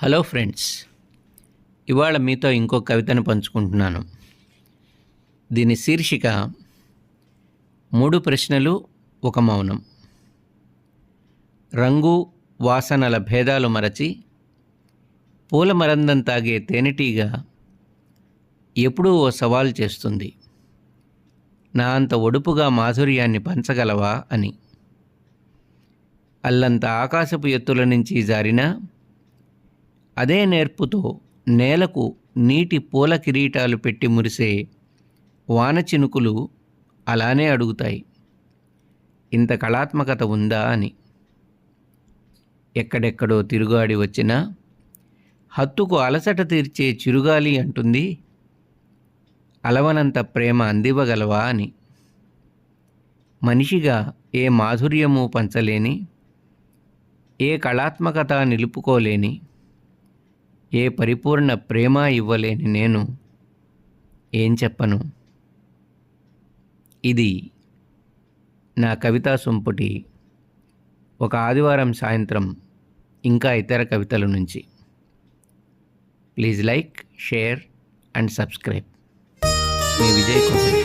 Hello friends, ఇవాళ మీతో ఇంకో కవితను పంచుకుంటున్నాను. దీని శీర్షిక 3 ప్రశ్నలు ఒక మౌనం. రంగు వాసనల భేదాలు మరచి పూల మరందం తాగే తేనెటీగ ఎప్పుడూ ఓ సవాల్ చేస్తుంది, నా అంత ఒడుపుగా మాధుర్యాన్ని పంచగలవా అని. అల్లంత ఆకాశపు ఎత్తుల నుంచి జారిన అదే నేర్పుతో నేలకు నీటి పూల కిరీటాలు పెట్టి మురిసే వాన చినుకులు అలానే అడుగుతాయి, ఇంత కళాత్మకత ఉందా అని. ఎక్కడెక్కడో తిరుగాడి వచ్చిన హత్తుకు అలసట తీర్చే చిరుగాలి అంటుంది, అలవనంత ప్రేమ అందివ్వగలవా అని. మనిషిగా ఏ మాధుర్యము పంచలేని, ఏ కళాత్మకత నిలుపుకోలేని, ఏ పరిపూర్ణ ప్రేమ ఇవ్వలేని నేను ఏం చెప్పను. ఇది నా కవితా సొంపుటి ఒక ఆదివారం సాయంత్రం ఇంకా ఇతర కవితల నుంచి. Please like, share and subscribe. Me Vijay Komati.